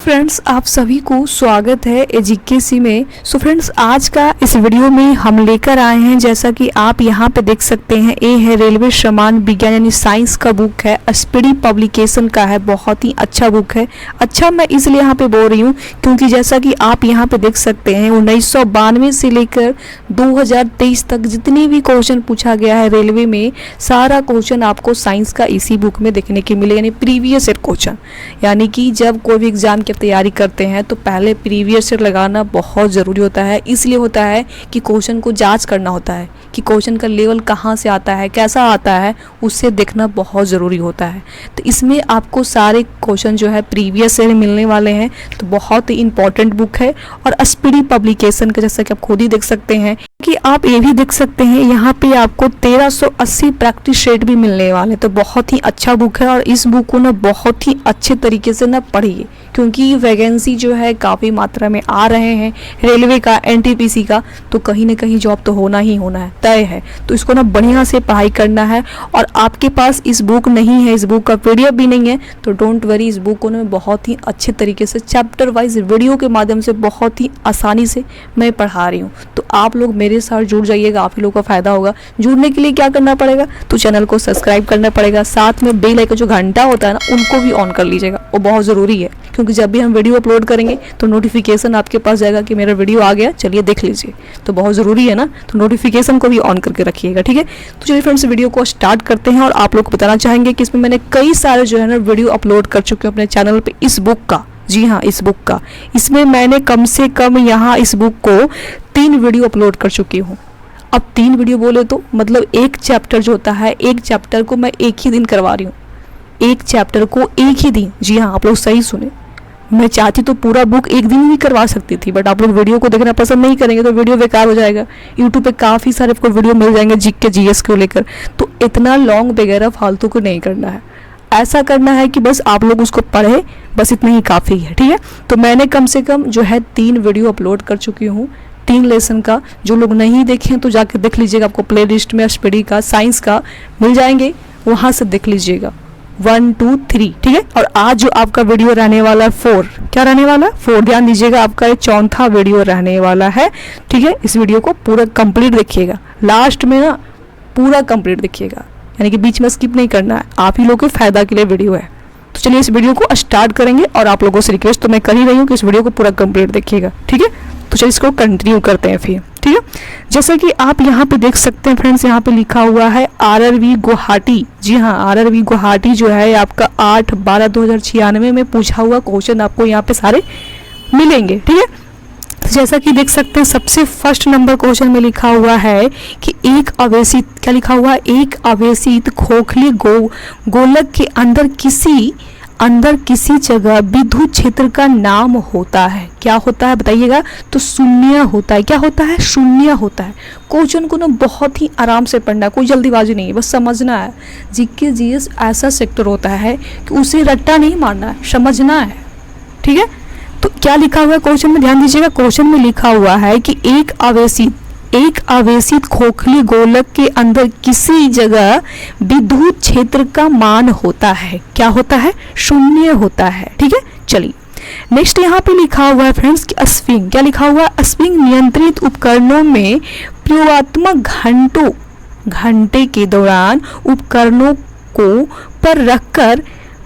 Friends, आप सभी को स्वागत है एजीकेसी में। सो फ्रेंड्स, आज का इस वीडियो में हम लेकर आए हैं, जैसा कि आप यहाँ पे देख सकते हैं, ये है रेलवे समान विज्ञान यानी साइंस का बुक है, स्पीडी पब्लिकेशन का है। बहुत ही अच्छा बुक है। अच्छा, मैं इसलिए यहाँ पे बोल रही हूँ क्योंकि जैसा कि आप यहाँ पे देख सकते हैं 1992 से लेकर 2023 तक जितने भी क्वेश्चन पूछा गया है रेलवे में, सारा क्वेश्चन आपको साइंस का इसी बुक में देखने के मिले, यानी प्रीवियस ईयर क्वेश्चन। यानी कि जब कोई भी एग्जाम की तैयारी करते हैं तो पहले प्रीवियस ईयर लगाना बहुत ज़रूरी होता है। इसलिए होता है कि क्वेश्चन को जांच करना होता है कि क्वेश्चन का लेवल कहाँ से आता है, कैसा आता है, उससे देखना बहुत ज़रूरी होता है। तो इसमें आपको सारे क्वेश्चन जो है प्रीवियस ईयर मिलने वाले हैं। तो बहुत ही इंपॉर्टेंट बुक है और स्पीडी पब्लिकेशन का, जैसा कि आप खुद ही देख सकते हैं कि आप ये भी देख सकते हैं यहाँ पे आपको 1380 प्रैक्टिस सेट भी मिलने वाले। तो बहुत ही अच्छा बुक है और इस बुक को ना बहुत ही अच्छे तरीके से ना पढ़िए, क्योंकि वैकेंसी जो है काफ़ी मात्रा में आ रहे हैं रेलवे का, एनटीपीसी का, तो कहीं ना कहीं जॉब तो होना ही होना है, तय है। तो इसको ना बढ़िया से पढ़ाई करना है। और आपके पास इस बुक नहीं है, इस बुक का पीडीएफ भी नहीं है, तो डोंट वरी, इस बुक को ना बहुत ही अच्छे तरीके से चैप्टर वाइज वीडियो के माध्यम से बहुत ही आसानी से मैं पढ़ा रही हूँ। तो आप लोग मेरे साथ जुड़ जाइएगा, आप ही लोगों का फायदा होगा। जुड़ने के लिए क्या करना पड़ेगा, तो चैनल को सब्सक्राइब करना पड़ेगा, साथ में बेल आइकन जो घंटा होता है ना, उनको भी ऑन कर लीजिएगा, वो बहुत ज़रूरी है, क्योंकि जब भी हम वीडियो अपलोड करेंगे तो नोटिफिकेशन आपके पास जाएगा कि मेरा वीडियो आ गया, चलिए देख लीजिए। तो बहुत ज़रूरी है ना, तो नोटिफिकेशन को भी ऑन करके रखिएगा, ठीक है। तो चलिए फ्रेंड्स, वीडियो को स्टार्ट करते हैं। और आप लोग को बताना चाहेंगे कि इसमें मैंने कई सारे जो है ना वीडियो अपलोड कर चुके हैं अपने चैनल पर इस बुक का। जी हाँ, इस बुक का, इसमें मैंने कम से कम यहाँ इस बुक को 3 वीडियो अपलोड कर चुकी हूँ। अब 3 वीडियो बोले तो मतलब एक चैप्टर जो होता है, एक चैप्टर को मैं एक ही दिन करवा रही हूँ, एक चैप्टर को एक ही दिन। जी हाँ, आप लोग सही सुने, मैं चाहती तो पूरा बुक एक दिन भी करवा सकती थी, बट आप लोग वीडियो को देखना पसंद नहीं करेंगे तो वीडियो बेकार हो जाएगा। यूट्यूब पे काफ़ी सारे आपको वीडियो मिल जाएंगे जीके जीएस को लेकर, तो इतना लॉन्ग वगैरह फालतू को नहीं करना है। ऐसा करना है कि बस आप लोग उसको पढ़े, बस इतना ही काफ़ी है, ठीक है। तो मैंने कम से कम जो है 3 वीडियो अपलोड कर चुकी हूँ, 3 लेसन का। जो लोग नहीं देखें तो जाकर देख लीजिएगा, आपको प्ले लिस्ट में स्पीडी का, साइंस का मिल जाएंगे, वहाँ से देख लीजिएगा 1, 2, 3, ठीक है। और आज जो आपका वीडियो रहने वाला है 4, क्या रहने वाला है 4, ध्यान दीजिएगा, आपका ये 4था वीडियो रहने वाला है, ठीक है। इस वीडियो को पूरा कंप्लीट देखिएगा, लास्ट में ना पूरा कंप्लीट देखिएगा, यानी कि बीच में स्किप नहीं करना है, आप ही लोगों के फायदा के लिए वीडियो है। तो चलिए इस वीडियो को स्टार्ट करेंगे और आप लोगों से रिक्वेस्ट तो मैं कर ही रही हूँ कि इस वीडियो को पूरा कंप्लीट देखिएगा, ठीक है। तो चलिए इसको कंटिन्यू करते हैं फिर, ठीक है। जैसा कि आप यहाँ पे देख सकते हैं फ्रेंड्स, यहाँ पे लिखा हुआ है आरआरबी गुवाहाटी। जी हाँ, आरआरबी गुवाहाटी जो है आपका 8/12/2096 में पूछा हुआ क्वेश्चन आपको यहाँ पे सारे मिलेंगे, ठीक है। जैसा कि देख सकते हैं, सबसे फर्स्ट नंबर क्वेश्चन में लिखा हुआ है कि एक आवेशित, क्या लिखा हुआ है, एक आवेशित खोखली गोलक के अंदर किसी जगह विद्युत क्षेत्र का नाम होता है। क्या होता है बताइएगा, तो शून्य होता है। क्या होता है, शून्य होता है। क्वेश्चन को ना बहुत ही आराम से पढ़ना है, कोई जल्दीबाजी नहीं है, बस समझना है। जीके जीएस ऐसा सेक्टर होता है कि उसे रट्टा नहीं मारना है, समझना है, ठीक है। तो क्या लिखा हुआ है क्वेश्चन में, ध्यान दीजिएगा। क्वेश्चन में लिखा हुआ है कि एक आवेशित खोखली गोलक के अंदर किसी जगह विद्युत क्षेत्र का मान होता है। क्या होता है, शून्य होता है, ठीक है। चलिए नेक्स्ट यहाँ पे लिखा हुआ है फ्रेंड्स कि स्विंग, क्या लिखा हुआ है, स्विंग नियंत्रित उपकरणों में प्रयोगात्मक घंटे के दौरान उपकरणों को पर रखकर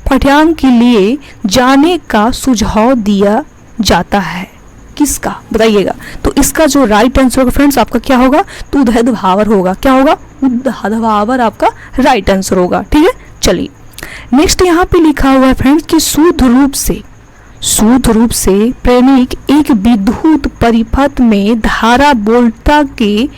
पाठ्यांक के लिए जाने का सुझाव दिया जाता है। किसका बताइएगा, तो इसका जो राइट आंसर होगा फ्रेंड्स आपका क्या होगा, तो ऊर्ध्वाधर होगा। क्या होगा, ऊर्ध्वाधर आपका राइट आंसर होगा, ठीक है। चलिए नेक्स्ट यहाँ पे लिखा हुआ है फ्रेंड्स कि शुद्ध रूप से प्रेरित एक विद्युत परिपथ में धारा वोल्टता के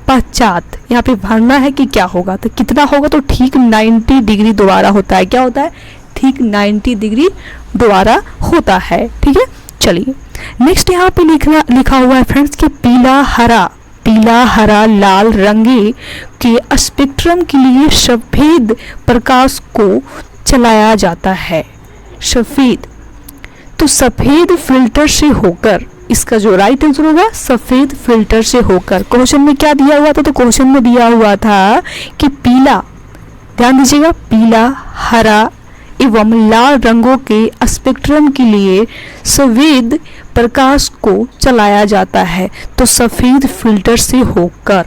पश्चात यहाँ पे भरना है कि क्या होगा, तो कितना होगा, तो ठीक 90 डिग्री द्वारा होता है। क्या होता है, ठीक 90 डिग्री द्वारा होता है, ठीक है। चलिए नेक्स्ट यहाँ पे लिखा हुआ है फ्रेंड्स कि पीला हरा लाल रंगे के स्पेक्ट्रम के लिए सफेद प्रकाश को चलाया जाता है। तो सफेद फिल्टर से होकर, इसका जो राइट आंसर होगा सफेद फिल्टर से होकर। क्वेश्चन में क्या दिया हुआ था, तो क्वेश्चन में दिया हुआ था कि पीला, ध्यान दीजिएगा, पीला हरा एवं लाल रंगों के स्पेक्ट्रम के लिए सफेद प्रकाश को चलाया जाता है, तो सफेद फिल्टर से होकर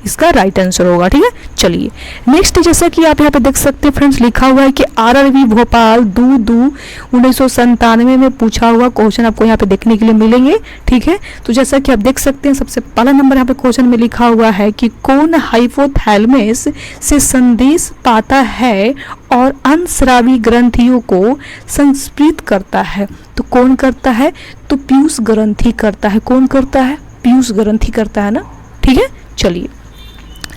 इसका राइट आंसर होगा। ठीक है, चलिए नेक्स्ट, जैसा कि आप यहाँ पे देख सकते हैं फ्रेंड्स, लिखा हुआ है कि आरआरबी भोपाल 1997 में पूछा हुआ क्वेश्चन आपको यहाँ पे देखने के लिए मिलेंगे। ठीक है, तो जैसा कि आप देख सकते हैं, सबसे पहला नंबर यहाँ पे क्वेश्चन में लिखा हुआ है कि कौन हाइपोथैलेमस से संदेश पाता है और अंतःस्रावी ग्रंथियों को संस्कृत करता है। तो कौन करता है? तो पीयूष ग्रंथि करता है। कौन करता है? पीयूष ग्रंथि करता है ना। ठीक है, चलिए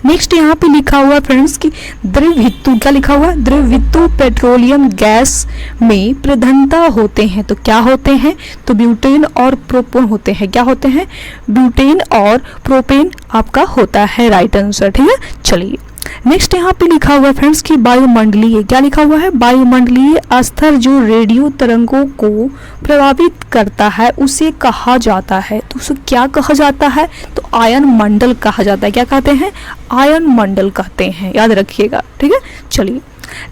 नेक्स्ट यहाँ पे लिखा हुआ फ्रेंड्स कि द्रवहेतु, क्या लिखा हुआ है? द्रवहेतु पेट्रोलियम गैस में प्रधानता होते हैं, तो क्या होते हैं? तो ब्यूटेन और प्रोपेन होते हैं। क्या होते हैं? ब्यूटेन और प्रोपेन आपका होता है राइट आंसर। ठीक है, चलिए नेक्स्ट यहाँ पे लिखा हुआ है फ्रेंड्स कि वायुमंडलीय, क्या लिखा हुआ है? वायुमंडलीय स्तर जो रेडियो तरंगों को प्रभावित करता है उसे कहा जाता है। तो उसे क्या कहा जाता है? तो आयन मंडल कहा जाता है। क्या कहते हैं? आयन मंडल कहते हैं, याद रखिएगा। ठीक है, चलिए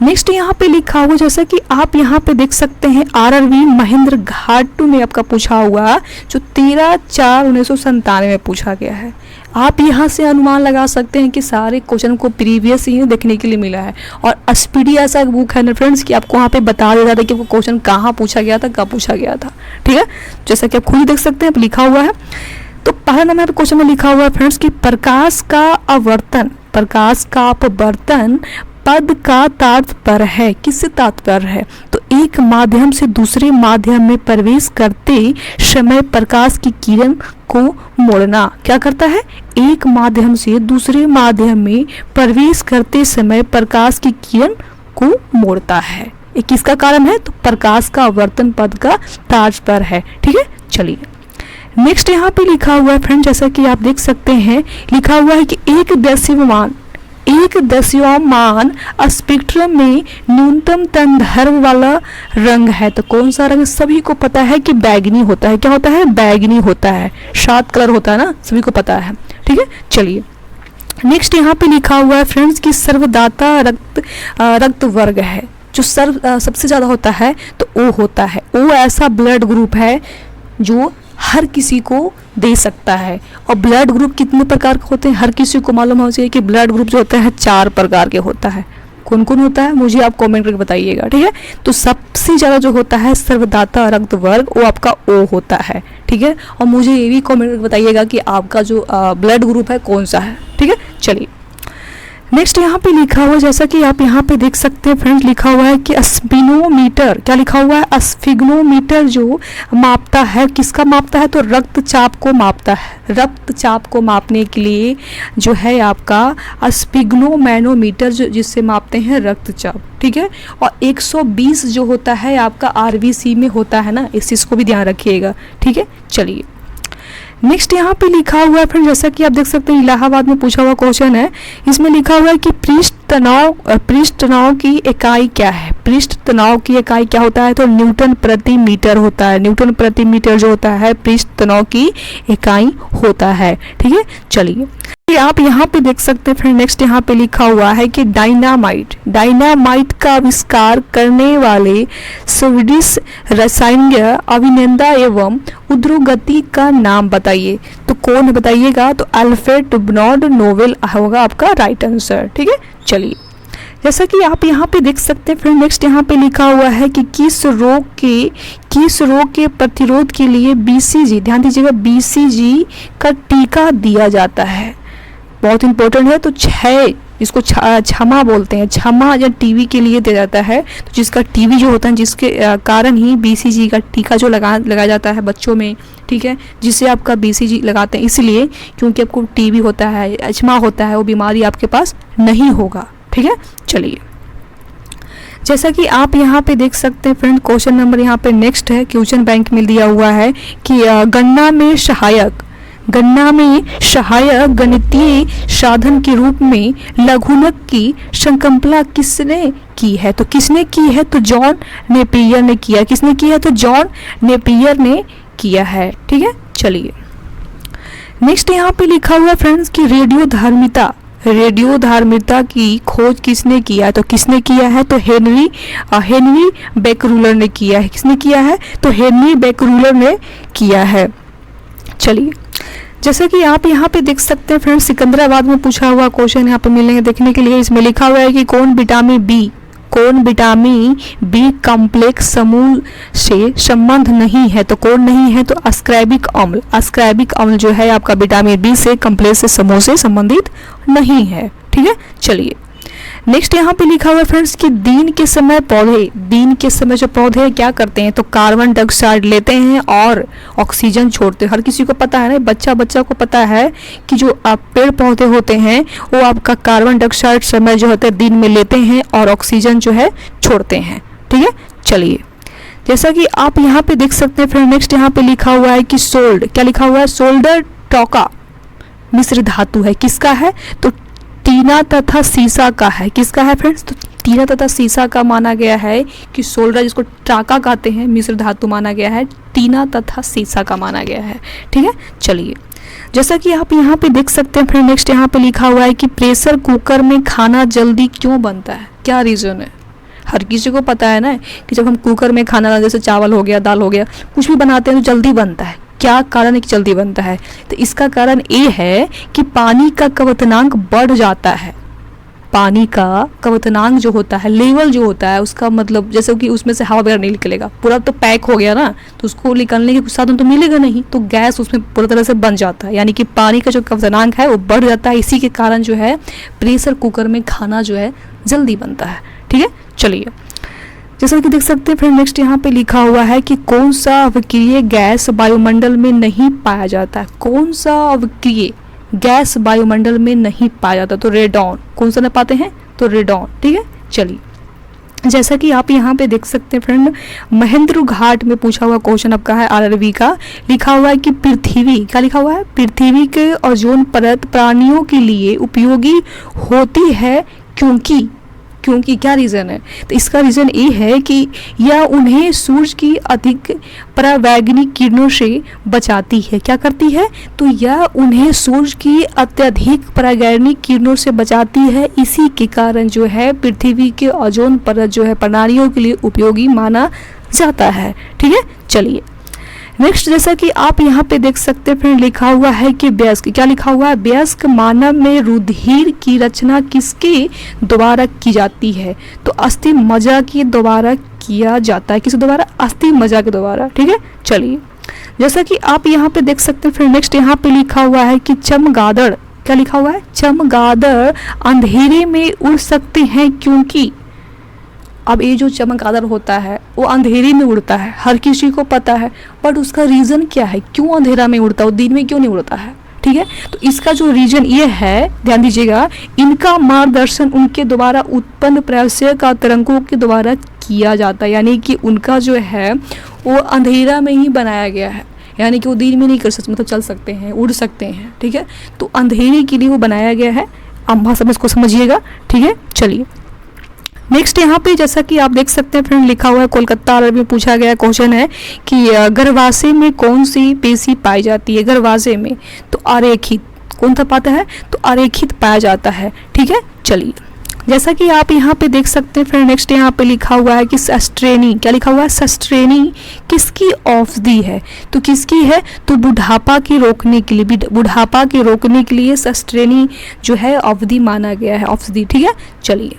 नेक्स्ट यहाँ पे लिखा हुआ, जैसा कि आप यहाँ पे देख सकते हैं, आरआरबी महेंद्र घाट में आपका पूछा हुआ जो 13/4/1997 में पूछा गया है। आप यहाँ से अनुमान लगा सकते हैं कि सारे क्वेश्चन को प्रीवियस ही देखने के लिए मिला है, और स्पीडी ऐसा बुक है ना फ्रेंड्स कि आपको वहाँ पे बता देता था कि वो क्वेश्चन कहाँ पूछा गया था, कब पूछा गया था। ठीक है, जैसा कि आप खुद देख सकते हैं लिखा हुआ है। तो पहला नंबर क्वेश्चन में लिखा हुआ है फ्रेंड्स कि प्रकाश का अपवर्तन, प्रकाश का अपवर्तन पद का तात्पर्य है, किससे तात्पर्य है? तो एक माध्यम से दूसरे माध्यम में प्रवेश करते समय प्रकाश की किरण को मोड़ना। क्या करता है? एक माध्यम से दूसरे माध्यम में प्रवेश करते समय प्रकाश की किरण को मोड़ता है। ये किसका कारण है? तो प्रकाश का अपवर्तन पद का तात्पर्य है। ठीक है, चलिए नेक्स्ट यहाँ पे लिखा हुआ है फ्रेंड, जैसा कि आप देख सकते हैं, लिखा हुआ है कि एक दस्युमान स्पेक्ट्रम में न्यूनतम तरंगदैर्घ्य वाला रंग है। तो कौन सा रंग? सभी को पता है कि बैगनी होता है। क्या होता है? बैगनी होता है, 7 कलर होता है ना, सभी को पता है। ठीक है, चलिए नेक्स्ट यहाँ पे लिखा हुआ है फ्रेंड्स कि सर्वदाता रक्त वर्ग है। जो सबसे ज्यादा होता है तो ओ होता है। ओ ऐसा ब्लड ग्रुप है जो हर किसी को दे सकता है। और ब्लड ग्रुप कितने प्रकार के होते हैं? हर किसी को मालूम होना चाहिए कि ब्लड ग्रुप जो होता है 4 प्रकार के होता है। कौन कौन होता है मुझे आप कमेंट करके बताइएगा। ठीक है, तो सबसे ज़्यादा जो होता है सर्वदाता रक्त वर्ग, वो आपका ओ होता है। ठीक है, और मुझे ये भी कमेंट करके बताइएगा कि आपका जो ब्लड ग्रुप है कौन सा है। ठीक है, चलिए नेक्स्ट यहाँ पे लिखा हुआ, जैसा कि आप यहाँ पे देख सकते हैं फ्रेंड्स, लिखा हुआ है कि स्पिनोमीटर, क्या लिखा हुआ है? स्फिग्नोमीटर जो मापता है, किसका मापता है? तो रक्तचाप को मापता है। रक्तचाप को मापने के लिए जो है आपका स्पिग्नोमैनोमीटर जिससे मापते हैं रक्तचाप। ठीक है, और 120 जो होता है आपका आरबीसी में होता है ना, इस चीज़ को भी ध्यान रखिएगा। ठीक है, चलिए नेक्स्ट यहाँ पे लिखा हुआ है फ्रेंड, जैसा कि आप देख सकते हैं इलाहाबाद में पूछा हुआ क्वेश्चन है। इसमें लिखा हुआ है कि पृष्ठ तनाव की इकाई क्या है? पृष्ठ तनाव की इकाई क्या होता है? तो न्यूटन प्रति मीटर होता है। न्यूटन प्रति मीटर जो होता है पृष्ठ तनाव की इकाई होता है। ठीक है, चलिए आप यहाँ पे देख सकते हैं फ्रेंड, नेक्स्ट यहाँ पे लिखा हुआ है कि डायनामाइट का आविष्कार करने वाले स्वीडिश रसायनज्ञ अभिनेता एवं उद्योगपति का नाम बताइए। तो कौन है बताइएगा? तो अल्फ्रेड बर्नार्ड नोबेल होगा आपका राइट आंसर। ठीक है, चलिए जैसा कि आप यहाँ पे देख सकते हैं फ्रेंड, नेक्स्ट यहाँ पे लिखा हुआ है कि किस रोग के प्रतिरोध के लिए BCG, ध्यान दीजिएगा, BCG का टीका दिया जाता है। बहुत इंपॉर्टेंट है। तो 6 जिसको क्षमा बोलते हैं, क्षमा या टीबी के लिए दिया जाता है। तो जिसका टीबी जो होता है, जिसके कारण ही BCG का टीका जो लगाया जाता है बच्चों में। ठीक है, जिससे आपका BCG लगाते हैं इसलिए क्योंकि आपको टीबी होता है, अस्थमा होता है, वो बीमारी आपके पास नहीं होगा। ठीक है, चलिए जैसा कि आप यहाँ पे देख सकते हैं फ्रेंड, क्वेश्चन नंबर यहाँ पे नेक्स्ट है, क्वेश्चन बैंक में दिया हुआ है कि गणना में सहायक गणितीय साधन के रूप में लघुगणक की संकल्पना किसने की है? तो किसने की है? तो जॉन नेपियर ने किया। किसने किया है? तो जॉन नेपियर ने किया है। ठीक है, चलिए नेक्स्ट यहाँ पे लिखा हुआ फ्रेंड्स कि रेडियोधर्मिता की खोज किसने किया है? तो किसने किया है? तो हेनरी बेकरूलर ने किया है। किसने किया है? तो हेनरी बेकरूलर ने किया है। चलिए, जैसे कि आप यहाँ पे देख सकते हैं फ्रेंड्स, सिकंदराबाद में पूछा हुआ क्वेश्चन यहाँ पे मिलेंगे देखने के लिए। इसमें लिखा हुआ है कि कौन विटामिन बी कॉम्प्लेक्स समूह से संबंध नहीं है? तो कौन नहीं है? तो अस्कॉर्बिक अम्ल जो है आपका विटामिन बी से कॉम्प्लेक्स से समूह से संबंधित नहीं है। ठीक है, चलिए नेक्स्ट यहाँ पे लिखा हुआ है फ्रेंड्स कि दिन के समय जो पौधे क्या करते हैं? तो कार्बन डाइऑक्साइड लेते हैं और ऑक्सीजन छोड़ते हैं। हर किसी को पता है ना, बच्चा को पता है कि जो पेड़ पौधे होते हैं वो आपका कार्बन डाइऑक्साइड समय जो होता है दिन में लेते हैं और ऑक्सीजन जो है छोड़ते हैं। ठीक है, चलिए जैसा कि आप यहाँ पे देख सकते हैं फ्रेंड, नेक्स्ट यहाँ पे लिखा हुआ है कि सोल्ड, क्या लिखा हुआ है? सोल्डर टॉका मिश्र धातु है। किसका है? तो टीना तथा सीसा का है। किसका है फ्रेंड्स? तो टीना तथा सीसा का माना गया है कि सोल्डर, जिसको टाका कहते हैं, मिश्र धातु माना गया है, टीना तथा सीसा का माना गया है। ठीक है, चलिए जैसा कि आप यहाँ पे देख सकते हैं फ्रेंड, नेक्स्ट यहाँ पे लिखा हुआ है कि प्रेशर कुकर में खाना जल्दी क्यों बनता है? क्या रीजन है? हर किसी को पता है ना कि जब हम कुकर में खाना, जैसे चावल हो गया, दाल हो गया, कुछ भी बनाते हैं तो जल्दी बनता है। क्या कारण है कि जल्दी बनता है? तो इसका कारण ये है कि पानी का क्वथनांक बढ़ जाता है। पानी का क्वथनांक जो होता है, लेवल जो होता है उसका, मतलब जैसे कि उसमें से हवा वगैरह नहीं निकलेगा, पूरा तो पैक हो गया ना, तो उसको निकलने के कुछ साधन तो मिलेगा नहीं, तो गैस उसमें पूरी तरह से बन जाता है, यानी कि पानी का जो क्वथनांक है वो बढ़ जाता है। इसी के कारण जो है प्रेशर कुकर में खाना जो है जल्दी बनता है। ठीक है, चलिए जैसा कि देख सकते हैं फिर नेक्स्ट यहाँ पे लिखा हुआ है कि कौन सा अवक्रिय गैस वायुमंडल में नहीं पाया जाता है? कौन सा अवक्रिय गैस वायुमंडल में नहीं पाया जाता? तो रेडॉन। कौन सा न पाते हैं? तो रेडॉन। ठीक है, चलिए जैसा कि आप यहाँ पे देख सकते हैं फ्रेंड, महेंद्र घाट में पूछा हुआ क्वेश्चन आपका है आरआरबी का। लिखा हुआ है कि पृथ्वी, क्या लिखा हुआ है? पृथ्वी के ओजोन परत प्राणियों के लिए उपयोगी होती है क्योंकि क्या रीज़न है? तो इसका रीज़न ये है कि यह उन्हें सूर्य की अधिक परावैंगनिक किरणों से बचाती है। क्या करती है? तो यह उन्हें सूर्य की अत्यधिक परावैंगनिक किरणों से बचाती है। इसी के कारण जो है पृथ्वी के ओजोन परत जो है प्राणियों के लिए उपयोगी माना जाता है। ठीक है, चलिए नेक्स्ट जैसा कि आप यहाँ पे देख सकते हैं फिर लिखा हुआ है कि वयस्क, क्या लिखा हुआ है? वयस्क मानव में रुधिर की रचना किसके द्वारा की जाती है? तो अस्थि मज्जा के द्वारा किया जाता है। किस द्वारा? अस्थि मज्जा के द्वारा। ठीक है, चलिए जैसा कि आप यहाँ पे देख सकते हैं फिर नेक्स्ट यहाँ पे लिखा हुआ है कि चमगादड़, क्या लिखा हुआ है? चमगादड़ अंधेरे में उड़ सकते हैं क्योंकि, अब ये जो चमगादड़ होता है वो अंधेरे में उड़ता है, हर किसी को पता है, बट उसका रीज़न क्या है? क्यों अंधेरा में उड़ता है, वो दिन में क्यों नहीं उड़ता है? ठीक है, तो इसका जो रीजन ये है, ध्यान दीजिएगा, इनका मार्गदर्शन उनके द्वारा उत्पन्न प्रकाशीय का तरंगों के द्वारा किया जाता है, यानी कि उनका जो है वो अंधेरा में ही बनाया गया है, यानी कि वो दिन में नहीं कर सकते, मतलब चल सकते हैं, उड़ सकते हैं। ठीक है, तो अंधेरे के लिए वो बनाया गया है, आप भाषा में इसको समझिएगा। ठीक है, चलिए नेक्स्ट यहाँ पे जैसा कि आप देख सकते हैं फ्रेंड लिखा हुआ है, कोलकाता आरआरबी में पूछा गया क्वेश्चन है कि गर्भाशय में कौन सी पेशी पाई जाती है? गर्भाशय में तो आरेखित, कौन सा पाता है? तो आरेखित पाया जाता है। ठीक है, चलिए जैसा कि आप यहाँ पे देख सकते हैं फ्रेंड नेक्स्ट यहाँ पे लिखा हुआ है कि सस्ट्रेनी, क्या लिखा हुआ है? सस्ट्रेनी किसकी औषधि है? तो किसकी है? तो बुढ़ापा के रोकने के लिए, बुढ़ापा के रोकने के लिए सस्ट्रेनी जो है औषधि माना गया है, औषधि। ठीक है, चलिए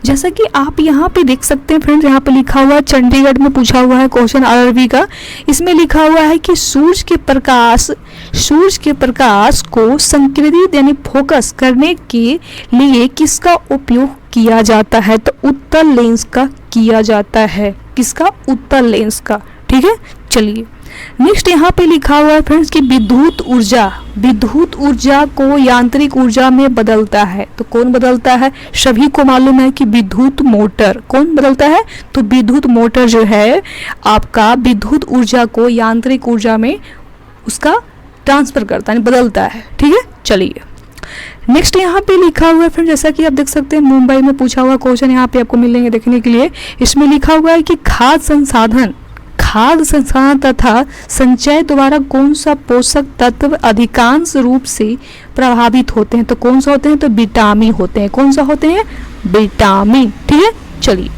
जैसा कि आप यहाँ पे देख सकते हैं फ्रेंड्स, यहाँ पे लिखा हुआ है, चंडीगढ़ में पूछा हुआ है क्वेश्चन आरआरबी का। इसमें लिखा हुआ है कि सूरज के प्रकाश को संकेंद्रित यानी फोकस करने के लिए किसका उपयोग किया जाता है? तो उत्तल लेंस का किया जाता है। किसका? उत्तल लेंस का। ठीक है, चलिए नेक्स्ट यहाँ पे लिखा हुआ है फ्रेंड्स कि विद्युत ऊर्जा को यांत्रिक ऊर्जा में बदलता है। तो कौन बदलता है? सभी को मालूम है कि विद्युत मोटर। कौन बदलता है? तो विद्युत मोटर जो है आपका विद्युत ऊर्जा को यांत्रिक ऊर्जा में उसका ट्रांसफर करता है, बदलता है। ठीक है, चलिए नेक्स्ट यहाँ पे लिखा हुआ है फ्रेंड, जैसा कि आप देख सकते हैं मुंबई में पूछा हुआ क्वेश्चन यहाँ पे आपको मिलेंगे देखने के लिए। इसमें लिखा हुआ है कि खाद्य खाद्य संसाधन तथा संचय द्वारा कौन सा पोषक तत्व अधिकांश रूप से प्रभावित होते हैं? तो कौन सा होते हैं? तो विटामिन होते हैं। कौन सा होते हैं? विटामिन। ठीक है, चलिए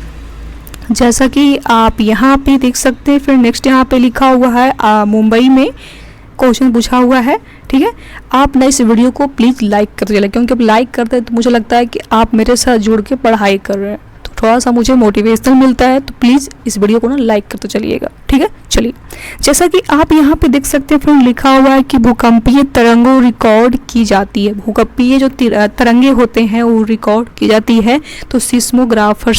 जैसा कि आप यहाँ पे देख सकते हैं। फिर नेक्स्ट यहाँ पे लिखा हुआ है मुंबई में क्वेश्चन पूछा हुआ है। ठीक है, आप ना इस वीडियो को प्लीज़ लाइक करते चलिए, क्योंकि अब लाइक करते हैं तो मुझे लगता है कि आप मेरे साथ जुड़ के पढ़ाई कर रहे हैं, तो थोड़ा सा मुझे मोटिवेशनल मिलता है। तो प्लीज़ इस वीडियो को ना लाइक करते चलिएगा। ठीक है, चलिए जैसा कि आप यहाँ पे देख सकते हैं फिर लिखा हुआ है कि भूकंपीय तरंगों रिकॉर्ड की जाती है। भूकंपीय जो तरंगे होते हैं वो रिकॉर्ड की जाती है तो सिस्मोग्राफर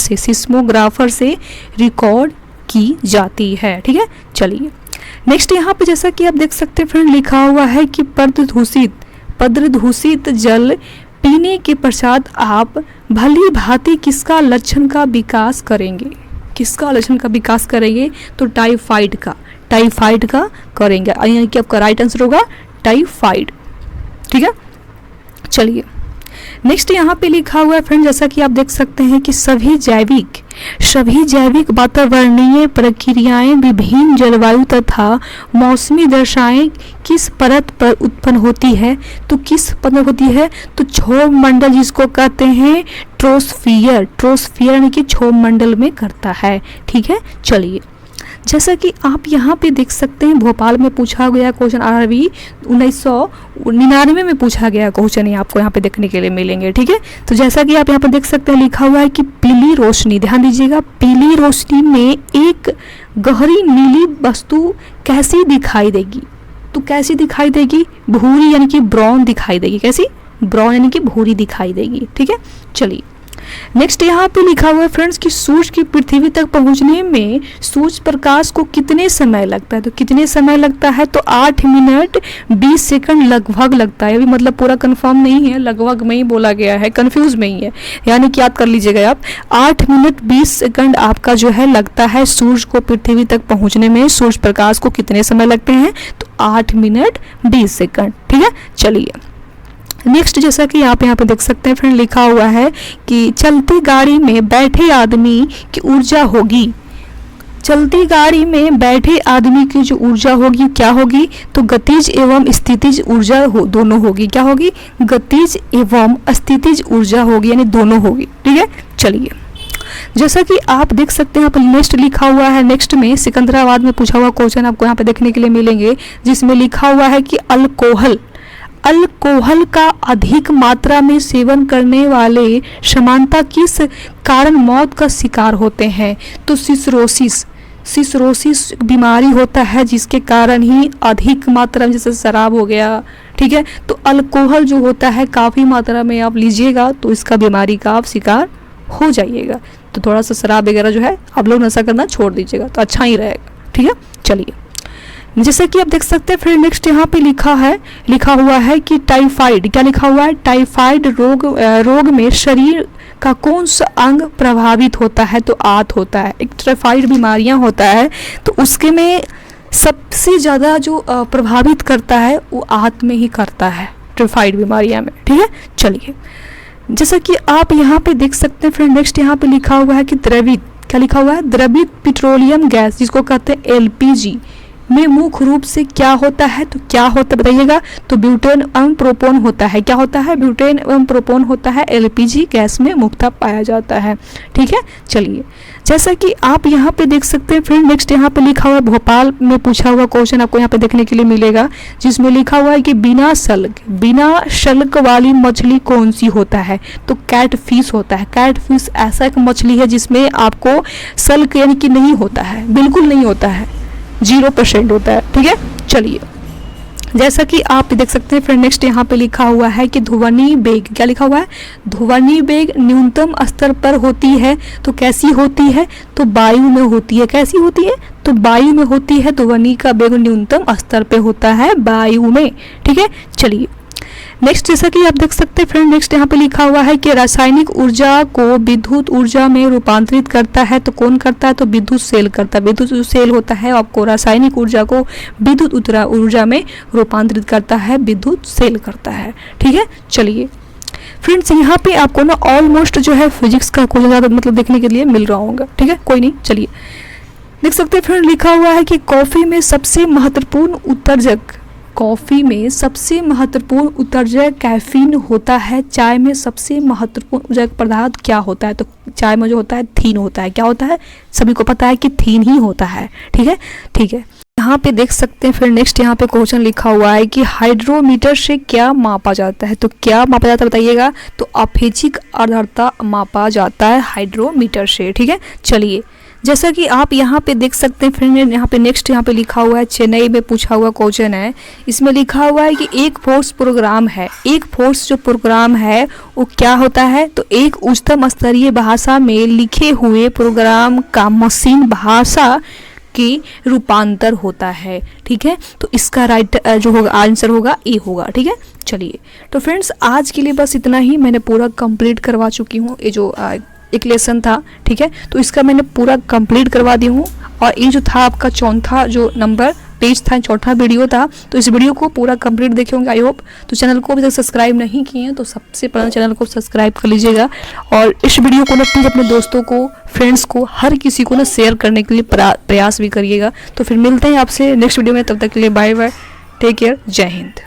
से रिकॉर्ड की जाती है। ठीक है, चलिए नेक्स्ट यहाँ पे जैसा कि आप देख सकते हैं फ्रेंड लिखा हुआ है कि प्रदूषित जल पीने के पश्चात आप भली भांति किसका लक्षण का विकास करेंगे? किसका लक्षण का विकास करेंगे? तो टाइफाइड का करेंगे, यानी कि आपका राइट आंसर होगा टाइफाइड। ठीक है, चलिए नेक्स्ट यहाँ पे लिखा हुआ है फ्रेंड जैसा कि आप देख सकते हैं कि सभी जैविक वातावरणीय प्रक्रियाएं विभिन्न जलवायु तथा मौसमी दशाएं किस परत पर उत्पन्न होती है? तो किस परत में होती है? तो क्षोभ मंडल जिसको कहते हैं ट्रोस्फियर यानी कि क्षोभ मंडल में करता है। ठीक है, चलिए जैसा कि आप यहाँ पे देख सकते हैं भोपाल में पूछा गया क्वेश्चन RRB 1999 में पूछा गया क्वेश्चन ही आपको यहाँ पे देखने के लिए मिलेंगे। ठीक है, तो जैसा कि आप यहाँ पे देख सकते हैं लिखा हुआ है कि पीली रोशनी, ध्यान दीजिएगा, पीली रोशनी में एक गहरी नीली वस्तु कैसी दिखाई देगी? तो कैसी दिखाई देगी? भूरी यानी कि ब्राउन दिखाई देगी। कैसी? ब्राउन यानी कि भूरी दिखाई देगी। ठीक है, चलिए नेक्स्ट यहाँ पे लिखा हुआ है फ्रेंड्स कि सूर्य की पृथ्वी तक पहुंचने में सूर्य प्रकाश को कितने समय लगता है? तो कितने समय लगता है? तो 8 मिनट 20 सेकंड लगभग लगता है। अभी मतलब पूरा कंफर्म नहीं है, लगभग में ही बोला गया है, कंफ्यूज में ही है, यानी कि याद कर लीजिएगा आप 8 मिनट 20 सेकंड आपका जो है लगता है सूर्य को पृथ्वी तक पहुँचने में। सूर्य प्रकाश को कितने समय लगते हैं? तो 8 मिनट 20 सेकंड। ठीक है, चलिए नेक्स्ट जैसा कि आप यहाँ पे देख सकते हैं फ्रेंड लिखा हुआ है कि चलती गाड़ी में बैठे आदमी की ऊर्जा होगी। चलती गाड़ी में बैठे आदमी की जो ऊर्जा होगी क्या होगी? तो गतिज एवं स्थितिज ऊर्जा दोनों होगी। क्या होगी? गतिज एवं स्थितिज ऊर्जा होगी, यानी दोनों होगी। ठीक है, चलिए जैसा कि आप देख सकते हैं यहाँ पर नेक्स्ट लिखा हुआ है, नेक्स्ट में सिकंदराबाद में पूछा हुआ क्वेश्चन आपको यहाँ पे देखने के लिए मिलेंगे, जिसमें लिखा हुआ है कि अल्कोहल का अधिक मात्रा में सेवन करने वाले समानता किस कारण मौत का शिकार होते हैं? तो सिसरोसिस बीमारी होता है जिसके कारण ही अधिक मात्रा में, जैसे शराब हो गया। ठीक है, तो अल्कोहल जो होता है काफ़ी मात्रा में आप लीजिएगा तो इसका बीमारी का आप शिकार हो जाइएगा। तो थोड़ा सा शराब वगैरह जो है आप लोग नशा करना छोड़ दीजिएगा तो अच्छा ही रहेगा। ठीक है, चलिए जैसे कि आप देख सकते हैं फिर नेक्स्ट यहाँ पे लिखा हुआ है कि टाइफाइड, क्या लिखा हुआ है? टाइफाइड रोग में शरीर का कौन सा अंग प्रभावित होता है? तो आंत होता है। एक टाइफाइड बीमारियां होता है तो उसके में सबसे ज़्यादा जो प्रभावित करता है वो आंत में ही करता है, टाइफाइड बीमारियां में। ठीक है, चलिए जैसा कि आप यहाँ पे देख सकते हैं फिर नेक्स्ट यहाँ पे लिखा हुआ है कि द्रवित, क्या लिखा हुआ है? द्रवित पेट्रोलियम गैस जिसको कहते हैं LPG में मुख्य रूप से क्या होता है? तो क्या होता है बताइएगा? तो ब्यूटेन एवं प्रोपोन होता है। क्या होता है? ब्यूटेन एवं प्रोपोन होता है, LPG गैस में मुख्यतः पाया जाता है। ठीक है, चलिए जैसा कि आप यहाँ पे देख सकते हैं फ्रेंड नेक्स्ट यहाँ पे लिखा हुआ है भोपाल में पूछा हुआ क्वेश्चन आपको यहाँ पे देखने के लिए मिलेगा, जिसमें लिखा हुआ है कि बिना शल्क वाली मछली कौन सी होता है? तो कैटफिश होता है। कैटफिश ऐसा एक मछली है जिसमें आपको शल्क यानी कि नहीं होता है, बिल्कुल नहीं होता है, 0% होता है। ठीक है, चलिए जैसा कि आप देख सकते हैं फिर नेक्स्ट यहाँ पे लिखा हुआ है कि ध्वनि वेग, क्या लिखा हुआ है? ध्वनि वेग न्यूनतम स्तर पर होती है तो कैसी होती है? तो वायु में होती है। कैसी होती है? तो वायु में होती है। ध्वनि का वेग न्यूनतम स्तर पे होता है वायु में। ठीक है, चलिए नेक्स्ट जैसा कि आप देख सकते हैं फ्रेंड नेक्स्ट यहाँ पे लिखा हुआ है कि रासायनिक ऊर्जा को विद्युत ऊर्जा में रूपांतरित करता है तो कौन करता है? तो विद्युत सेल करता है। विद्युत सेल होता है आपको रासायनिक ऊर्जा को विद्युत ऊर्जा में रूपांतरित करता है, विद्युत सेल करता है। ठीक है, चलिए फ्रेंड्स यहाँ पे आपको ना ऑलमोस्ट जो है फिजिक्स का कोई ज़्यादा मतलब देखने के लिए मिल रहा होगा। ठीक है, कोई नहीं, चलिए देख सकते हैं फ्रेंड, लिखा हुआ है कि कॉफ़ी में सबसे महत्वपूर्ण उत्सर्जक कैफीन होता है। चाय में सबसे महत्वपूर्ण उत्सर्जक पदार्थ क्या होता है? तो चाय में जो होता है थीन होता है। क्या होता है? सभी को पता है कि थीन ही होता है। ठीक है। यहाँ पे देख सकते हैं फिर नेक्स्ट यहाँ पे क्वेश्चन लिखा हुआ है कि हाइड्रोमीटर से क्या मापा जाता है? तो क्या मापा जाता है बताइएगा? तो अपेक्षिक आर्द्रता मापा जाता है हाइड्रोमीटर से। ठीक है, चलिए जैसा कि आप यहाँ पे देख सकते हैं फ्रेंड, यहाँ पे नेक्स्ट यहाँ पे लिखा हुआ है, चेन्नई में पूछा हुआ क्वेश्चन है। इसमें लिखा हुआ है कि एक फोर्स प्रोग्राम है। एक फोर्स जो प्रोग्राम है वो क्या होता है? तो एक उच्चतम स्तरीय भाषा में लिखे हुए प्रोग्राम का मशीन भाषा की रूपांतर होता है। ठीक है, तो इसका राइट जो होगा आंसर होगा ए होगा। ठीक है, चलिए तो फ्रेंड्स आज के लिए बस इतना ही। मैंने पूरा कंप्लीट करवा चुकी हूँ ये जो एक लेसन था। ठीक है, तो इसका मैंने पूरा कंप्लीट करवा दी हूँ। और ये जो था आपका चौथा जो नंबर पेज था, चौथा वीडियो था, तो इस वीडियो को पूरा कंप्लीट देखे होंगे आई होप। तो चैनल को अभी तक सब्सक्राइब नहीं किए हैं तो सबसे पहले चैनल को सब्सक्राइब कर लीजिएगा। और इस वीडियो को ना प्लीज़ अपने दोस्तों को, फ्रेंड्स को, हर किसी को ना शेयर करने के लिए प्रयास भी करिएगा। तो फिर मिलते हैं आपसे नेक्स्ट वीडियो में, तब तक के लिए बाय बाय, टेक केयर, जय हिंद।